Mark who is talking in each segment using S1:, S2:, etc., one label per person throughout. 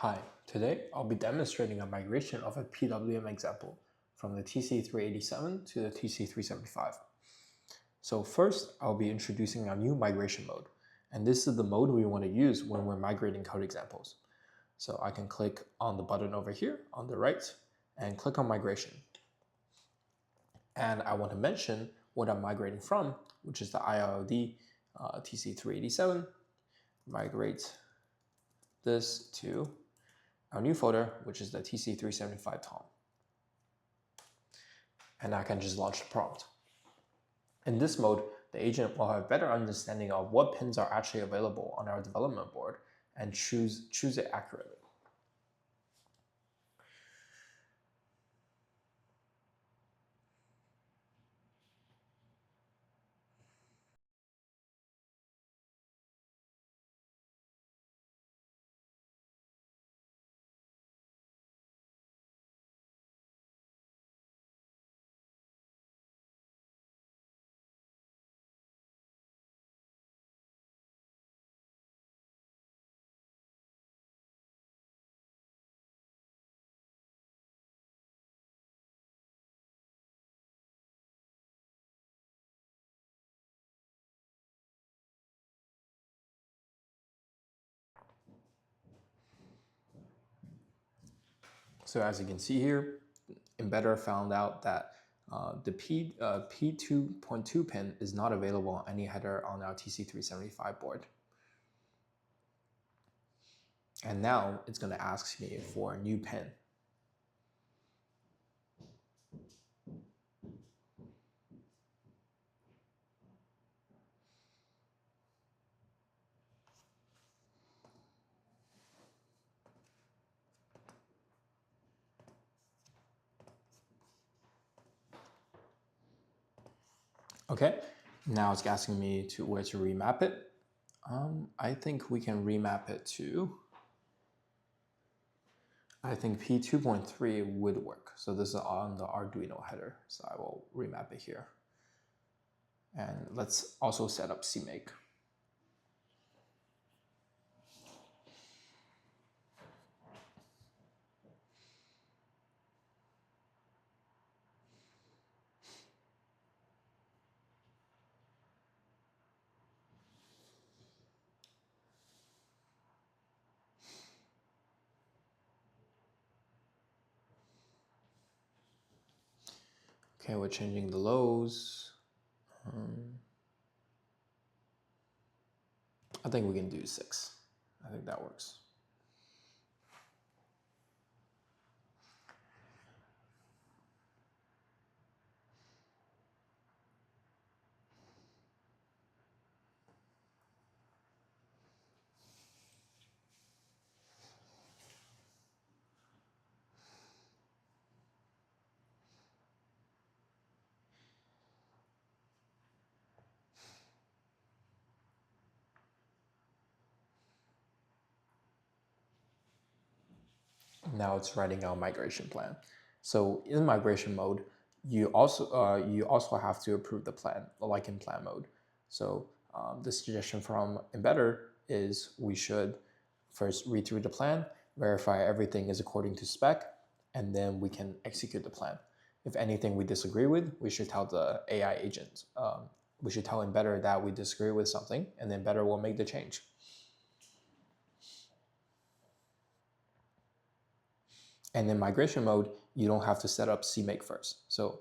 S1: Hi, today I'll be demonstrating a migration of a PWM example from the TC387 to the TC375. So first, I'll be introducing a new migration mode, and this is the mode we want to use when we're migrating code examples. So I can click on the button over here on the right and click on migration. And I want to mention what I'm migrating from, which is the IIoD TC387. Migrate this to our new folder, which is the TC375 Tom. And I can just launch the prompt. In this mode, the agent will have a better understanding of what pins are actually available on our development board and choose it accurately. So as you can see here, Embedder found out that the P2.2 pin is not available on any header on our TC375 board. And now it's going to ask me for a new pin. Okay, now it's asking me to where to remap it. I think we can remap it to, I think P2.3 would work. So this is on the Arduino header. So I will remap it here. And let's also set up CMake. Okay, we're changing the lows. I think we can do 6. I think that works. Now it's writing our migration plan. So in migration mode, you also have to approve the plan, like in plan mode. So the suggestion from Embedder is we should first read through the plan, verify everything is according to spec, and then we can execute the plan. If anything we disagree with, we should tell the AI agent. We should tell Embedder that we disagree with something, and then Embedder will make the change. And in migration mode, you don't have to set up CMake first. So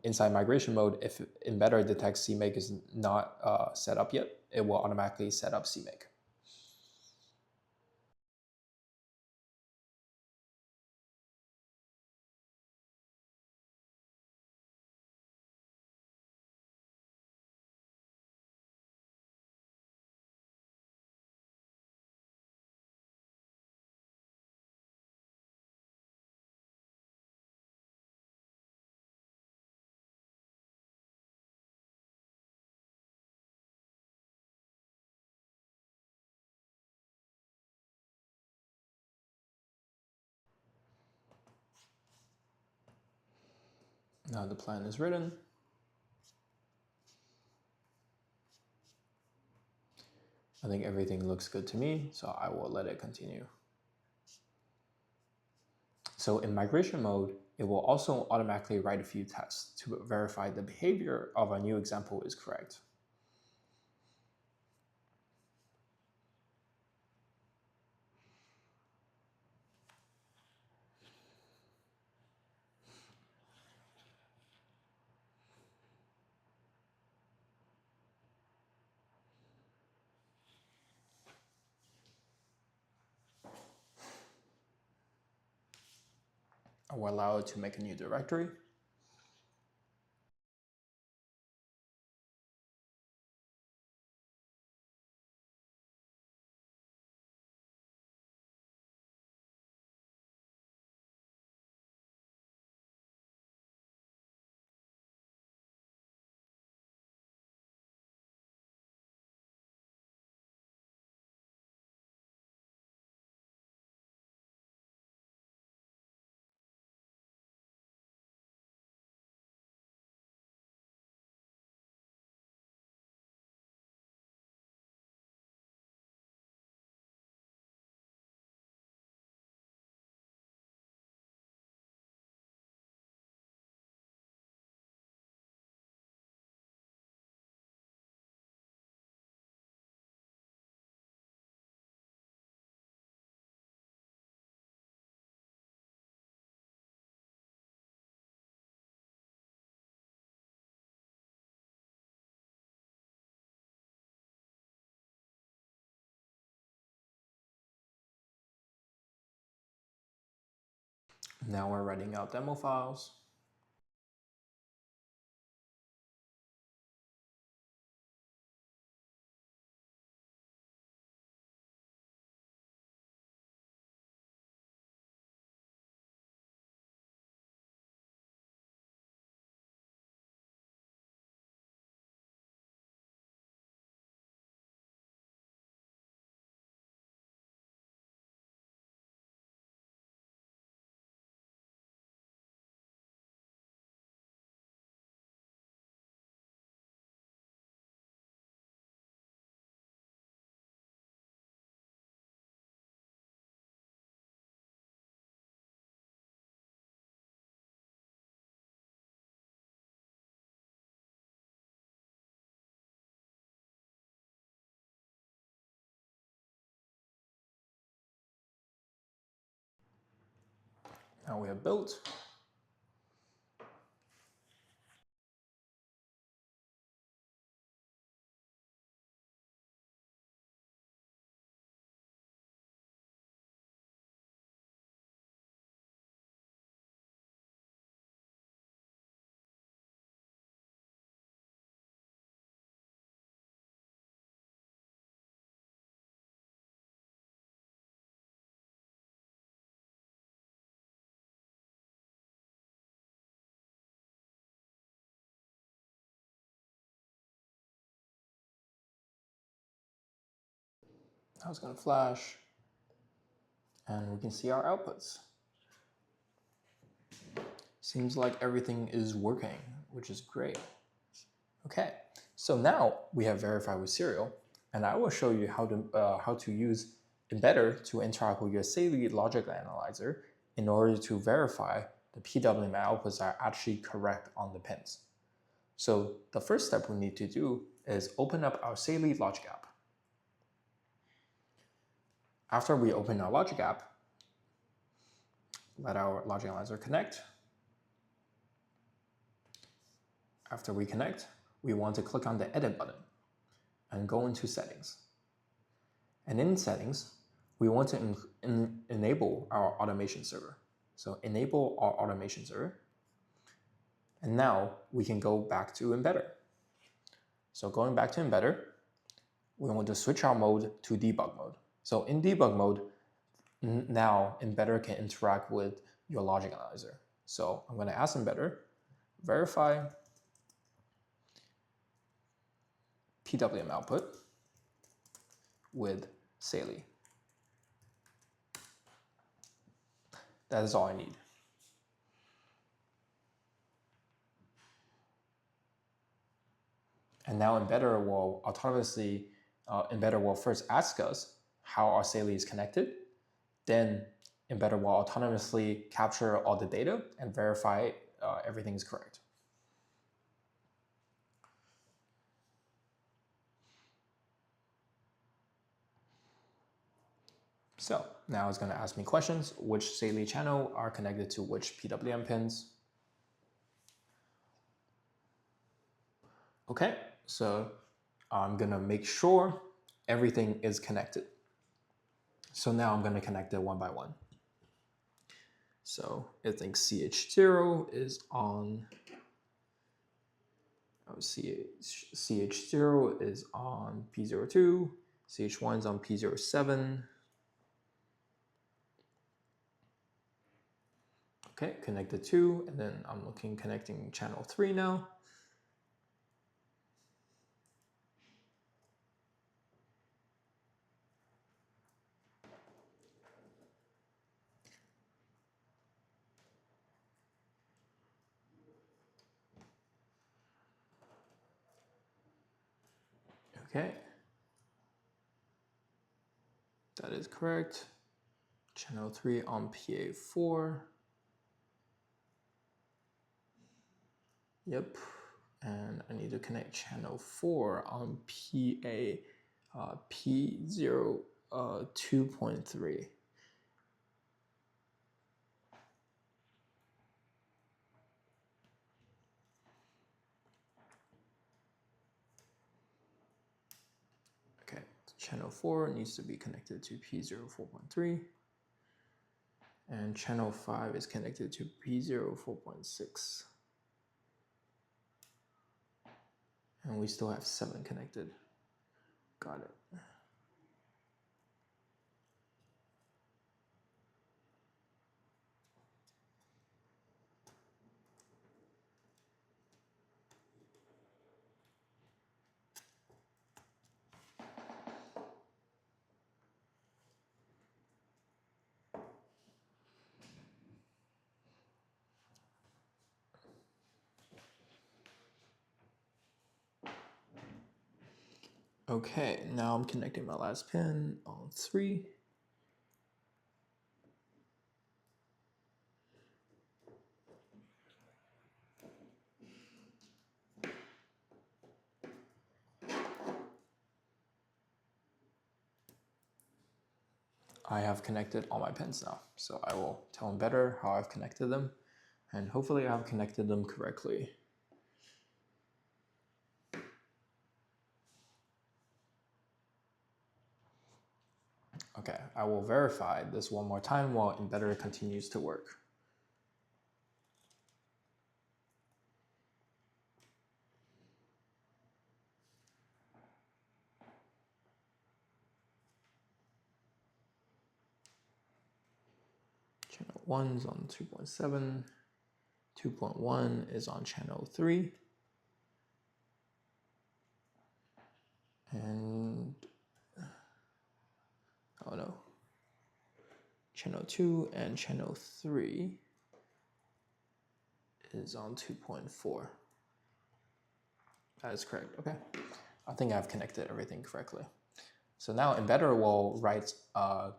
S1: inside migration mode, if Embedder detects CMake is not set up yet, it will automatically set up CMake. Now the plan is written. I think everything looks good to me, so I will let it continue. So in migration mode, it will also automatically write a few tests to verify the behavior of a new example is correct. I will allow it to make a new directory. Now we're writing out demo files. Now we have built. Now it's going to flash, and we can see our outputs. Seems like everything is working, which is great. Okay, so now we have verified with serial, and I will show you how to use Embedder to interact with your Saley logic analyzer in order to verify the PWM outputs are actually correct on the pins. So the first step we need to do is open up our Saley logic app. After we open our logic app, let our logic analyzer connect. After we connect, we want to click on the edit button and go into settings. And in settings, we want to enable our automation server. So enable our automation server. And now we can go back to Embedder. So going back to Embedder, we want to switch our mode to debug mode. So in debug mode, now Embedder can interact with your logic analyzer. So I'm going to ask Embedder, verify PWM output with Saley. That is all I need. And now Embedder will autonomously, Embedder will first ask us how our Saley is connected. Then Embedder will autonomously capture all the data and verify everything is correct. So now it's going to ask me questions. Which SAILI channel are connected to which PWM pins? Okay, so I'm going to make sure everything is connected. So now I'm going to connect it one by one. So I think CH0 is on, CH0 is on P02, CH1 is on P07. Okay, connected 2, and then I'm connecting channel 3 now. Okay, that is correct. Channel 3 on PA4. Yep, and I need to connect channel 4 on P02.3. Okay, channel 4 needs to be connected to P04.3. And channel 5 is connected to P04.6. And we still have 7 connected. Got it. Okay, now I'm connecting my last pin on 3. I have connected all my pins now, so I will tell Embedder how I've connected them, and hopefully I've connected them correctly. Okay, I will verify this one more time while Embedder continues to work. Channel 1 is on 2.7, 2.1 is on channel 3, and oh no, channel 2 and channel 3 is on 2.4. That is correct, okay. I think I've connected everything correctly. So now Embedder will write a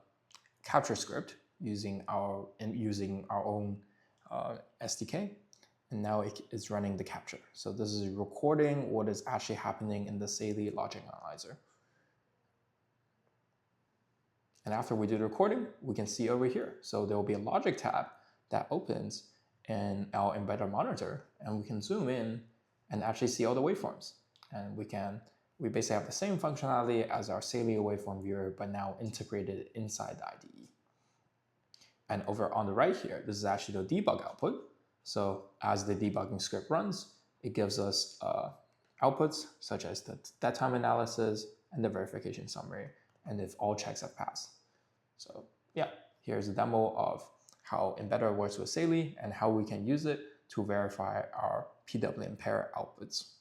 S1: capture script using our own SDK, and now it is running the capture. So this is recording what is actually happening in the SAILI logic analyzer. And after we do the recording, we can see over here. So there will be a logic tab that opens in our Embedder monitor, and we can zoom in and actually see all the waveforms. And we basically have the same functionality as our SAILI waveform viewer, but now integrated inside the IDE. And over on the right here, this is actually the debug output. So as the debugging script runs, it gives us outputs such as the dead time analysis and the verification summary, and if all checks have passed. So yeah, here's a demo of how Embedder works with SAILI and how we can use it to verify our PWM pair outputs.